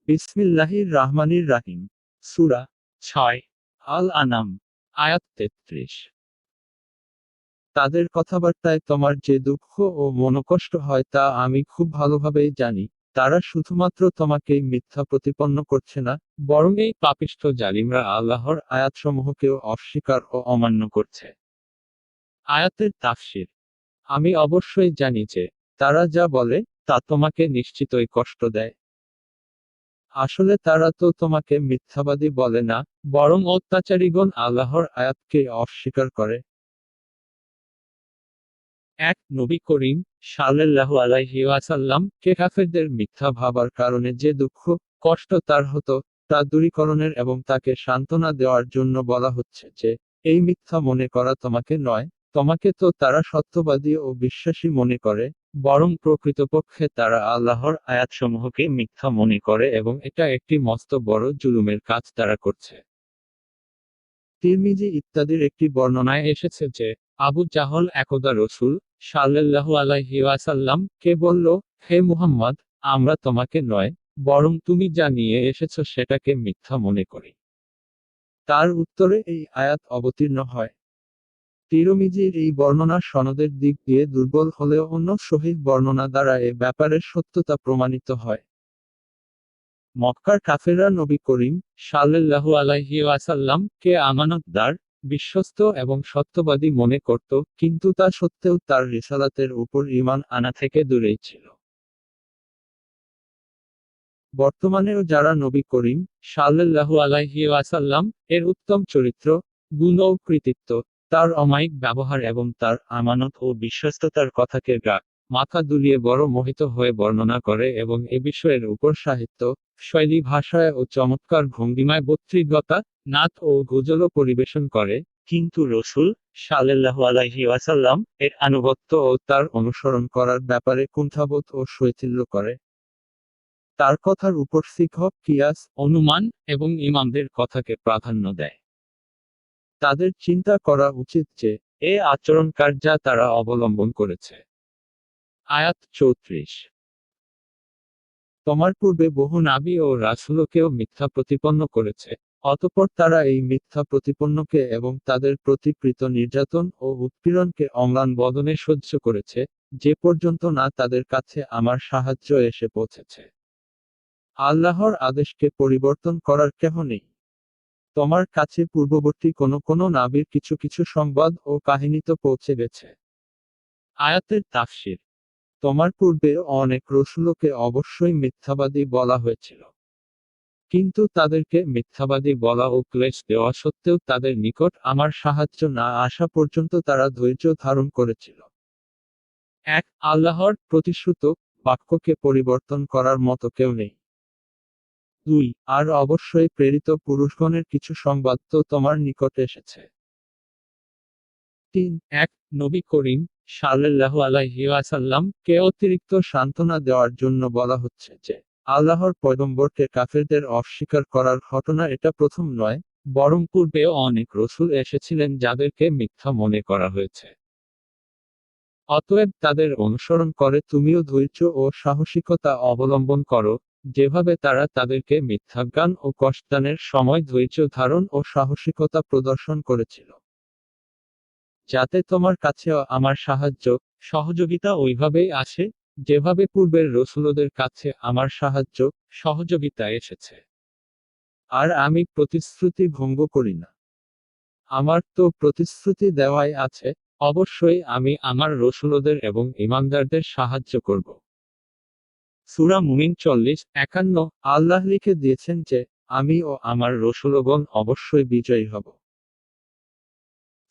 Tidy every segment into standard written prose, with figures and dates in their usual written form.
বিসমিল্লাহির রাহমানির রাহিম। সূরা ৬ আল আনাম, আয়াত ৩৩। তাদের কথাবার্তায় তোমার যে দুঃখ ও মনোকষ্ট হয় তা আমি খুব ভালোভাবেই জানি। তারা শুধুমাত্র তোমাকেই মিথ্যা প্রতিপন্ন করছে না, বরং এই পাপিষ্ঠ জালিমরা আল্লাহর আয়াতসমূহকেও অস্বীকার ও অমান্য করছে। আয়াতের তাফসীর। আমি অবশ্যই জানি যে তারা যা বলে তা তোমাকে নিশ্চিতই কষ্ট দেয়। আসলে তারা তো তোমাকে মিথ্যাবাদী বলে না, বরং অত্যাচারীগণ আল্লাহর আয়াতকে অস্বীকার করে। এক নবী করিম সাল্লাল্লাহু আলাইহি ওয়াসাল্লাম কে কাফেরদের মিথ্যা ভাবার কারণে যে দুঃখ কষ্ট তার হতো তা দূরীকরণের এবং তাকে সান্ত্বনা দেওয়ার জন্য বলা হচ্ছে যে এই মিথ্যা মনে করা তোমাকে নয়, তোমাকে তো তারা সত্যবাদী ও বিশ্বাসী মনে করে, বরং প্রকৃতপক্ষে তারা আল্লাহর আয়াতসমূহকে মিথ্যা মনে করে এবং এটা একটি মস্ত বড় জুলুমের কাজ তারা করছে। তিরমিজি ইত্যাদির একটি বর্ণনায় এসেছে যে আবু জাহল একদা রসূল সাল্লাল্লাহু আলাইহি ওয়াসাল্লাম কে বলল, হে মুহাম্মদ, আমরা তোমাকে নয়, বরং তুমি যা নিয়ে এসেছ সেটাকে মিথ্যা মনে করি। তার উত্তরে এই আয়াত অবতীর্ণ হয়। তিরমিজির এই বর্ণনা সনদের দিক দিয়ে দুর্বল হলেও অন্য সহিহ বর্ণনা দ্বারা এ ব্যাপারের সত্যতা প্রমাণিত হয়। মক্কার কাফেররা নবী করিম সাল্লাল্লাহু আলাইহি ওয়াসাল্লাম কে আমানতদার, বিশ্বস্ত এবং সত্যবাদী মনে করত, কিন্তু তা সত্ত্বেও তার রিসালাতের উপর ঈমান আনা থেকে দূরেই ছিল। বর্তমানেও যারা নবী করিম সাল্লাল্লাহু আলাইহি ওয়াসাল্লাম এর উত্তম চরিত্র, গুণ ও কৃতিত্ব, তার অমায়িক ব্যবহার এবং তার আমানত ও বিশ্বস্ততার কথাকে গা মাথা দুলিয়ে বড় মোহিত হয়ে বর্ণনা করে এবং এ বিষয়ের উপর সাহিত্য শৈলী ভাষায় ও চমৎকার ভঙ্গিমায় বক্তৃতা, নাত ও গজলও পরিবেশন করে, কিন্তু রসূল সাল্লাল্লাহু আলাইহি ওয়াসাল্লাম এর আনুগত্য ও তার অনুসরণ করার ব্যাপারে কুণ্ঠাবোধ ও শৈথিল্য করে। তার কথার উপর শিক্ষক কিয়াস অনুমান এবং ইমামদের কথাকে প্রাধান্য দেয়। তাদের চিন্তা করা উচিত যে এ আচরণকার যা তারা অবলম্বন করেছে। আয়াত ৩৪। তোমার পূর্বে বহু নাবী ও রাসূলকেও মিথ্যা প্রতিপন্ন করেছে, অতঃপর তারা এই মিথ্যা প্রতিপন্নকে এবং তাদের প্রতিকৃত নির্যাতন ও উৎপীড়নকে অম্লান বদনে সহ্য করেছে, যে পর্যন্ত না তাদের কাছে আমার সাহায্য এসে পৌঁছেছে। আল্লাহর আদেশকে পরিবর্তন করার কেহ নেই। তোমার কাছে পূর্ববর্তী কোনো নাবীর কিছু কিছু সংবাদ ও কাহিনী তো পৌঁছে গেছে। আয়াতের তাফসীর। তোমার পূর্বে অনেক রসূলকে অবশ্যই মিথ্যাবাদী বলা হয়েছিল, কিন্তু তাদেরকে মিথ্যাবাদী বলা ও ক্লেশ দেওয়া সত্ত্বেও তাদের নিকট আমার সাহায্য না আসা পর্যন্ত তারা ধৈর্য ধারণ করেছিল। এক আল্লাহর প্রতিশ্রুত বাক্যকে পরিবর্তন করার মতো কেউ নেই। দুই আর অবশ্যই প্রেরিত পুরুষগণের কিছু সংবাদ তো তোমার নিকট এসেছে। তিন এক নবী করিম সাল্লাল্লাহু আলাইহি ওয়াসাল্লাম কে অতিরিক্ত সান্ত্বনা দেওয়ার জন্য বলা হচ্ছে যে আল্লাহর পয়গম্বরকে কাফেরদের অস্বীকার করার ঘটনা এটা প্রথম নয়, বরং পূর্বেও অনেক রসূল এসেছিলেন যাদেরকে মিথ্যা মনে করা হয়েছে। অতএব তাদের অনুসরণ করে তুমিও ধৈর্য ও সাহসিকতা অবলম্বন করো, যেভাবে তারা তাদেরকে মিথ্যাজ্ঞান ও কষ্টদানের সময় ধৈর্য ধারণ ও সাহসিকতা প্রদর্শন করেছিল, যাতে তোমার কাছেও আমার সাহায্য সহযোগিতা ওইভাবেই আসে, যেভাবে পূর্বের রসূলদের কাছে আমার সাহায্য সহযোগিতা এসেছে। আর আমি প্রতিশ্রুতি ভঙ্গ করি না। আমার তো প্রতিশ্রুতি দেওয়াই আছে, অবশ্যই আমি আমার রসূলদের এবং ঈমানদারদের সাহায্য করব। সূরা মুমিন 40-51। আল্লাহ লিখে দিয়েছেন যে আমি ও আমার রসূলগণ অবশ্যই বিজয়ী হব।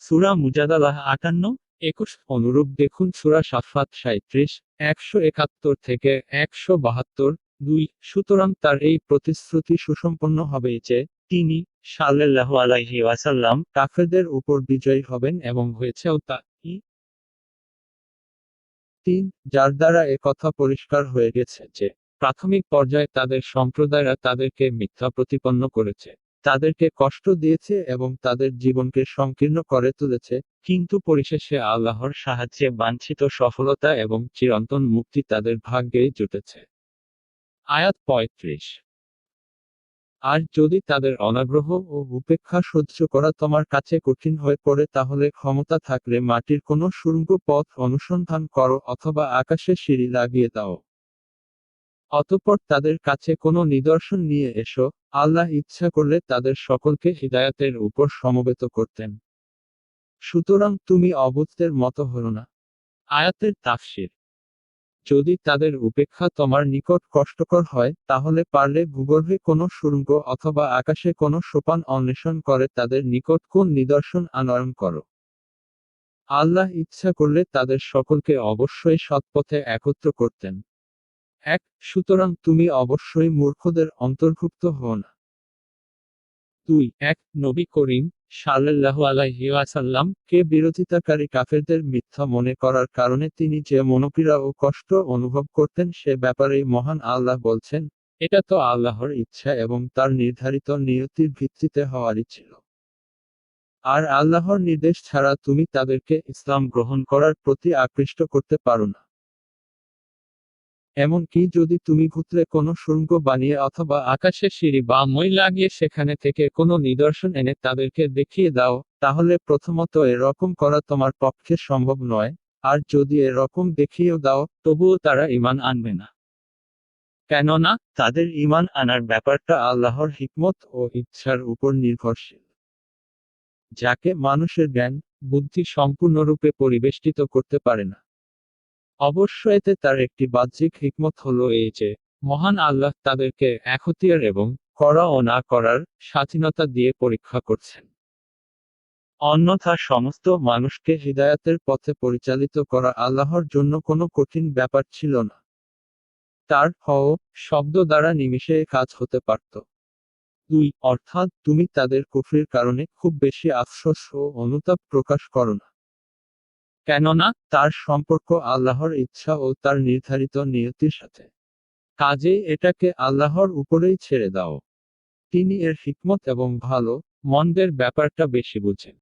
সূরা মুজাদালাহ 58-21। অনুরূপ দেখুন সূরা সাফফাত 37-171-172। 2 সুতরাং তার এই প্রতিশ্রুতি সুসম্পন্ন হবে যে তিনি সাল্লাল্লাহু আলাইহি ওয়াসাল্লাম কাফেরদের উপর বিজয়ী হবেন এবং হয়েছেও তা। 3 যার দ্বারা এ কথা পরিষ্কার হয়ে গেছে যে প্রাথমিক পর্যায়ে তাদের সম্প্রদায়রা তাদেরকে মিথ্যা প্রতিপন্ন করেছে, তাদেরকে কষ্ট দিয়েছে এবং তাদের জীবনকে সংকীর্ণ করে তুলেছে, কিন্তু পরিশেষে আল্লাহর সাহায্যে বাঞ্ছিত সফলতা এবং চিরন্তন মুক্তি তাদের ভাগ্যেই জুটেছে। আয়াত 35। আর যদি তাদের অনাগ্রহ ও উপেক্ষা সহ্য করা তোমার কাছে কঠিন হয়ে পড়ে তাহলে ক্ষমতা থাকলে মাটির কোনো সুড়ঙ্গ পথ অনুসন্ধান করো অথবা আকাশে সিঁড়ি লাগিয়ে দাও। অতঃপর তাদের কাছে কোনো নিদর্শন নিয়ে এসো। আল্লাহ ইচ্ছা করলে তাদের সকলকে হিদায়াতের উপর সমবেত করতেন। সুতরাং তুমি অবুঝদের মতো হলো না। আয়াতের তাফসীর। যদি তাদের উপেক্ষা তোমার নিকট কষ্টকর হয় তাহলে পারলে ভূগর্ভে কোনো সুড়ঙ্গ অথবা আকাশে কোনো সোপান অন্বেষণ করে তাদের নিকট কোন নিদর্শন আনয়ন করো। আল্লাহ ইচ্ছা করলে তাদের সকলকে অবশ্যই সৎপথে একত্র করতেন। এক সুতরাং তুমি অবশ্যই মূর্খদের অন্তর্ভুক্ত হও না। ২ এক নবী করিম সাল্লাল্লাহু আলাইহি ওয়াসাল্লাম কে বিরোধিতাকারী কাফেরদের মিথ্যা মনে করার কারণে তিনি যে মনোপীড়া ও কষ্ট অনুভব করতেন সে ব্যাপারেই মহান আল্লাহ বলছেন, এটা তো আল্লাহর ইচ্ছা এবং তার নির্ধারিত নিয়তির ভিত্তিতে হওয়ারই ছিল। আর আল্লাহর নির্দেশ ছাড়া তুমি তাদেরকে ইসলাম গ্রহণ করার প্রতি আকৃষ্ট করতে পারো না। এমনকি যদি তুমি ভূতরে কোনো সুড়ঙ্গ বানিয়ে অথবা আকাশে সিঁড়ি বা মই লাগিয়ে সেখানে থেকে কোনো নিদর্শন এনে তাদেরকে দেখিয়ে দাও, তাহলে প্রথমত এরকম করা তোমার পক্ষে সম্ভব নয়। আর যদি এরকম দেখিয়েও দাও তবুও তারা ঈমান আনবে না। কেননা তাদের ঈমান আনার ব্যাপারটা আল্লাহর হিকমত ও ইচ্ছার উপর নির্ভরশীল, যাকে মানুষের জ্ঞান বুদ্ধি সম্পূর্ণরূপে পরিবেষ্টিত করতে পারে না। অবশ্য এতে তার একটি বাহ্যিক হিকমত হলো এই যে, মহান আল্লাহ তাদেরকে এখতিয়ার এবং করা ও না করার স্বাধীনতা দিয়ে পরীক্ষা করছেন। অন্যথা সমস্ত মানুষকে হিদায়াতের পথে পরিচালিত করা আল্লাহর জন্য কোনো কঠিন ব্যাপার ছিল না। তার হও শব্দ দ্বারা নিমিষে এ কাজ হতে পারত। ২ অর্থাৎ তুমি তাদের কুফরির কারণে খুব বেশি আফসোস ও অনুতাপ প্রকাশ করো না। কেননা তার সম্পর্ক আল্লাহর ইচ্ছা ও তার নির্ধারিত নিয়তির সাথে। কাজেই এটাকে আল্লাহর উপরেই ছেড়ে দাও। তিনি এর হিকমত এবং ভালো মন্দের ব্যাপারটা বেশি বুঝেন।